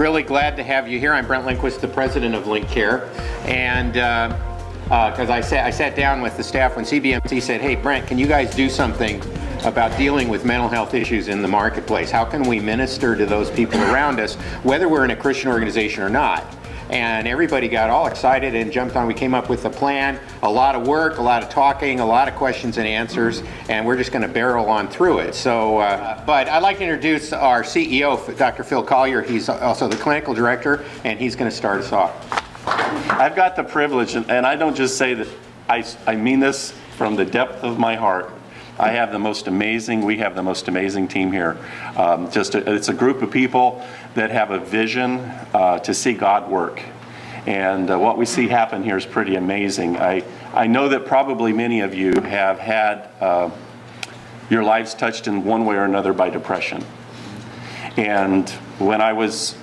Really glad to have you here. I'm Brent Lindquist, the president of Link Care, and because I sat down with the staff when CBMC said, hey Brent, can you guys do something about dealing with mental health issues in the marketplace? How can we minister to those people around us, whether we're in a Christian organization or not? And everybody got all excited and jumped on. We came up with a plan, a lot of work, a lot of talking, a lot of questions and answers, and we're just going to barrel on through it. So, but I'd like to introduce our CEO, Dr. Phil Collier. He's also the clinical director, and he's going to start us off. I've got the privilege, and I don't just say that, I mean this from the depth of my heart. We have the most amazing team here. It's a group of people that have a vision to see God work. And what we see happen here is pretty amazing. I know that probably many of you have had your lives touched in one way or another by depression. And when I was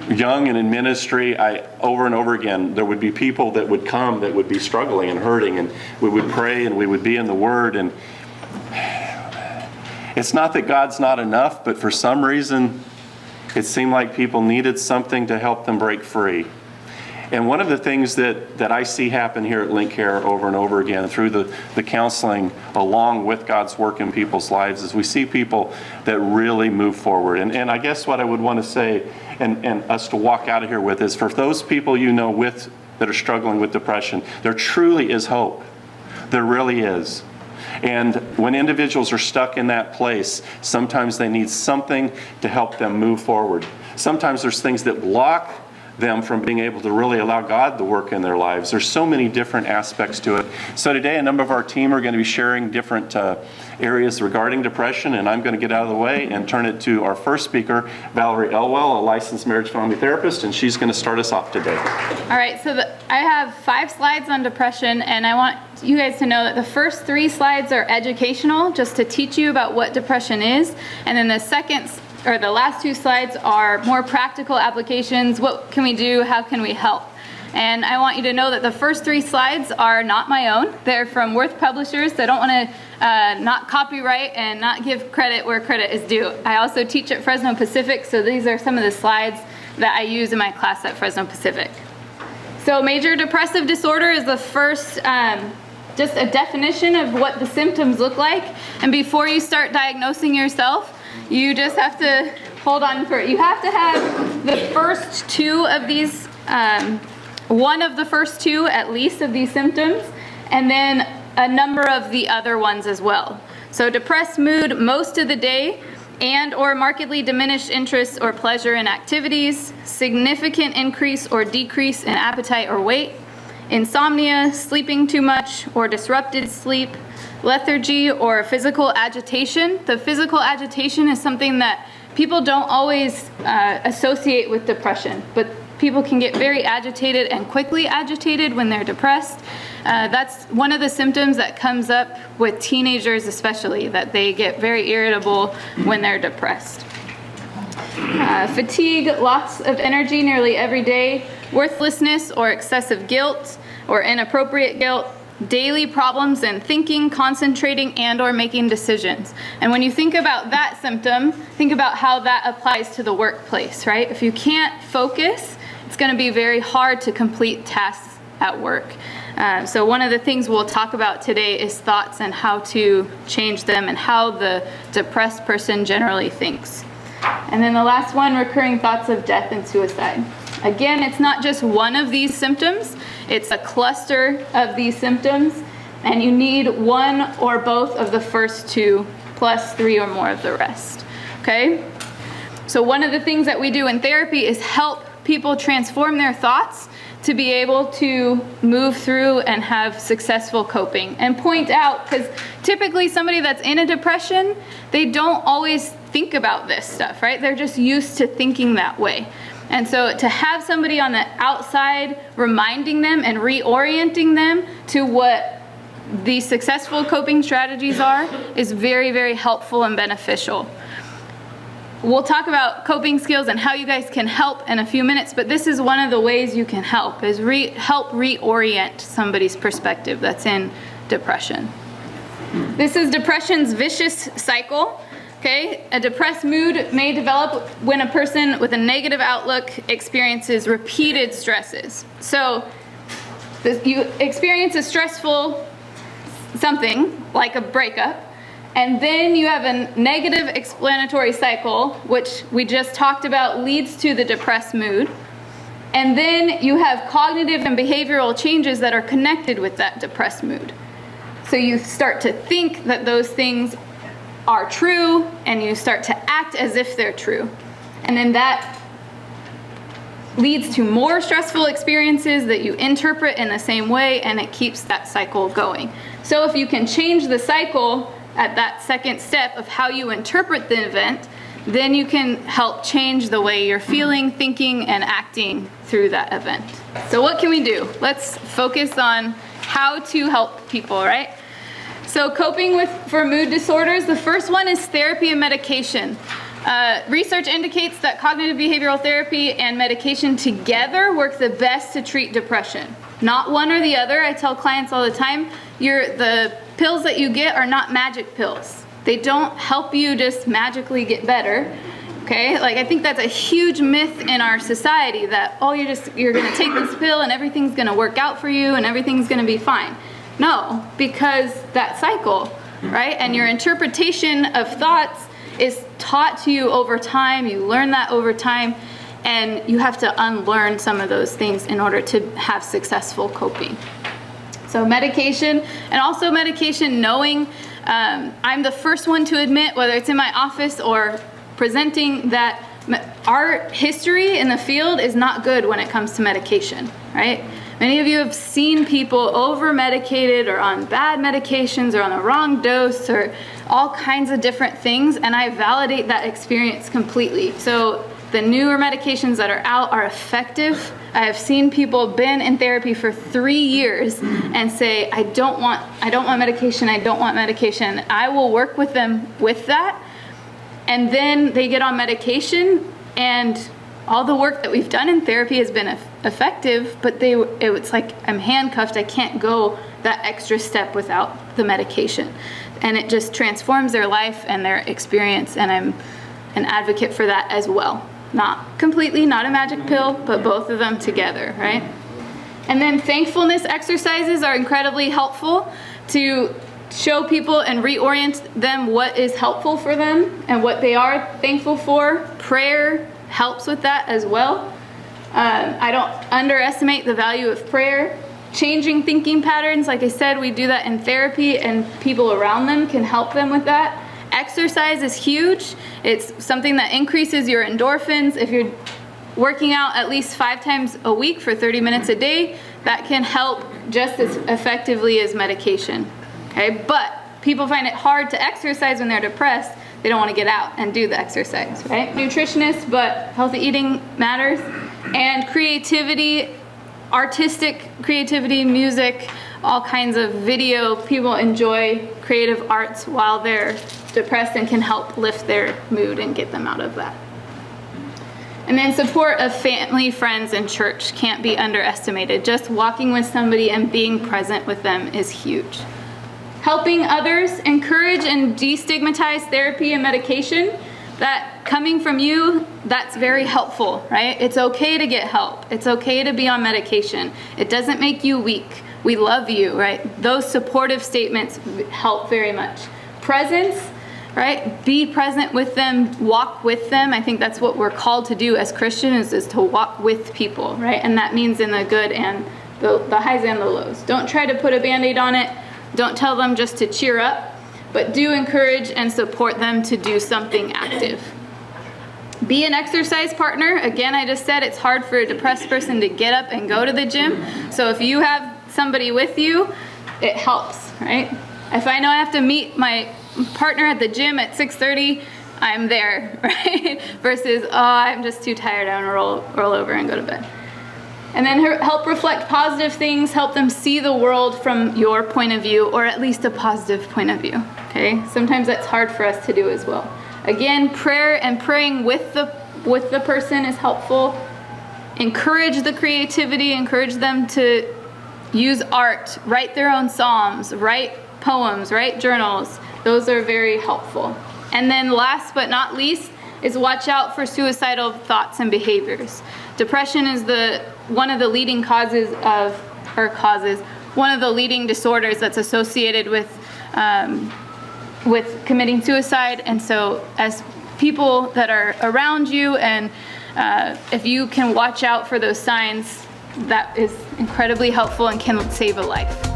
young and in ministry, over and over again, there would be people that would come that would be struggling and hurting, and we would pray and we would be in the Word, and it's not that God's not enough, but for some reason, it seemed like people needed something to help them break free. And one of the things that I see happen here at Link Care over and over again through the counseling along with God's work in people's lives is we see people that really move forward. And I guess what I would want to say and us to walk out of here with is for those people you know that are struggling with depression, there truly is hope. There really is. And when individuals are stuck in that place, sometimes they need something to help them move forward. Sometimes there's things that block them from being able to really allow God to work in their lives. There's so many different aspects to it. So today a number of our team are going to be sharing different areas regarding depression, and I'm going to get out of the way and turn it to our first speaker, Valerie Elwell, a licensed marriage family therapist, and she's going to start us off today. All right, so I have 5 slides on depression, and I want you guys to know that the first 3 slides are educational, just to teach you about what depression is, and then the last 2 slides are more practical applications. What can we do? How can we help? And I want you to know that the first 3 slides are not my own. They're from Worth Publishers. So I don't want to not copyright and not give credit where credit is due. I also teach at Fresno Pacific, so these are some of the slides that I use in my class at Fresno Pacific. So major depressive disorder is the first, just a definition of what the symptoms look like. And before you start diagnosing yourself, you just have to hold on for it. You have to have the first 2 of these, one of the first 2 at least of these symptoms, and then a number of the other ones as well. So depressed mood most of the day, and or markedly diminished interest or pleasure in activities, significant increase or decrease in appetite or weight, insomnia, sleeping too much or disrupted sleep, lethargy or physical agitation. The physical agitation is something that people don't always associate with depression, but people can get very agitated and quickly agitated when they're depressed. That's one of the symptoms that comes up with teenagers especially, that they get very irritable when they're depressed. Fatigue, loss of energy nearly every day, worthlessness or excessive guilt or inappropriate guilt, daily problems in thinking, concentrating, and or making decisions. And when you think about that symptom, think about how that applies to the workplace, right? If you can't focus, it's going to be very hard to complete tasks at work. So one of the things we'll talk about today is thoughts and how to change them and how the depressed person generally thinks. And then the last one, recurring thoughts of death and suicide. Again, it's not just one of these symptoms, it's a cluster of these symptoms, and you need one or both of the first 2 plus 3 or more of the rest, okay? So one of the things that we do in therapy is help people transform their thoughts to be able to move through and have successful coping. And point out, because typically somebody that's in a depression, they don't always think about this stuff, right? They're just used to thinking that way. And so to have somebody on the outside reminding them and reorienting them to what the successful coping strategies are is very, very helpful and beneficial. We'll talk about coping skills and how you guys can help in a few minutes, but this is one of the ways you can help, is help reorient somebody's perspective that's in depression. This is depression's vicious cycle. Okay, a depressed mood may develop when a person with a negative outlook experiences repeated stresses. So you experience a stressful something, like a breakup, and then you have a negative explanatory cycle, which we just talked about leads to the depressed mood. And then you have cognitive and behavioral changes that are connected with that depressed mood. So you start to think that those things are true, and you start to act as if they're true. And then that leads to more stressful experiences that you interpret in the same way, and it keeps that cycle going. So if you can change the cycle at that second step of how you interpret the event, then you can help change the way you're feeling, thinking, and acting through that event. So what can we do? Let's focus on how to help people, right? So coping for mood disorders, the first one is therapy and medication. Research indicates that cognitive behavioral therapy and medication together work the best to treat depression. Not one or the other. I tell clients all the time, the pills that you get are not magic pills. They don't help you just magically get better. Okay, like I think that's a huge myth in our society that, oh, you're gonna take this pill and everything's gonna work out for you and everything's gonna be fine. No, because that cycle, right? And your interpretation of thoughts is taught to you over time. You learn that over time, and you have to unlearn some of those things in order to have successful coping. So medication, and also medication knowing, I'm the first one to admit, whether it's in my office or presenting, that our history in the field is not good when it comes to medication, right? Many of you have seen people over-medicated or on bad medications or on the wrong dose or all kinds of different things, and I validate that experience completely. So the newer medications that are out are effective. I have seen people been in therapy for 3 years and say, I don't want medication, I don't want medication. I will work with them with that, and then they get on medication, and all the work that we've done in therapy has been effective, but it's like I'm handcuffed. I can't go that extra step without the medication. And it just transforms their life and their experience, and I'm an advocate for that as well. Not completely, not a magic pill, but both of them together, right? And then thankfulness exercises are incredibly helpful to show people and reorient them what is helpful for them and what they are thankful for. Prayer helps with that as well. I don't underestimate the value of prayer. Changing thinking patterns, like I said, we do that in therapy, and people around them can help them with that. Exercise is huge. It's something that increases your endorphins. If you're working out at least 5 times a week for 30 minutes a day, that can help just as effectively as medication. Okay, but people find it hard to exercise when they're depressed. They don't want to get out and do the exercise, right? Nutritionists, but healthy eating matters. And creativity, artistic creativity, music, all kinds of video. People enjoy creative arts while they're depressed and can help lift their mood and get them out of that. And then support of family, friends, and church can't be underestimated. Just walking with somebody and being present with them is huge. Helping others, encourage and destigmatize therapy and medication. That coming from you, that's very helpful, right? It's okay to get help. It's okay to be on medication. It doesn't make you weak. We love you, right? Those supportive statements help very much. Presence, right? Be present with them, walk with them. I think that's what we're called to do as Christians, is to walk with people, right? And that means in the good and the highs and the lows. Don't try to put a Band-Aid on it. Don't tell them just to cheer up, but do encourage and support them to do something active. Be an exercise partner. Again, I just said it's hard for a depressed person to get up and go to the gym. So if you have somebody with you, it helps, right? If I know I have to meet my partner at the gym at 6:30, I'm there, right? Versus, oh, I'm just too tired, I want to roll over and go to bed. And then help reflect positive things, help them see the world from your point of view, or at least a positive point of view, okay? Sometimes that's hard for us to do as well. Again, prayer and praying with the person is helpful. Encourage the creativity, encourage them to use art, write their own psalms, write poems, write journals. Those are very helpful. And then last but not least is watch out for suicidal thoughts and behaviors. Depression is one of the leading one of the leading disorders that's associated with committing suicide. And so as people that are around you, and if you can watch out for those signs, that is incredibly helpful and can save a life.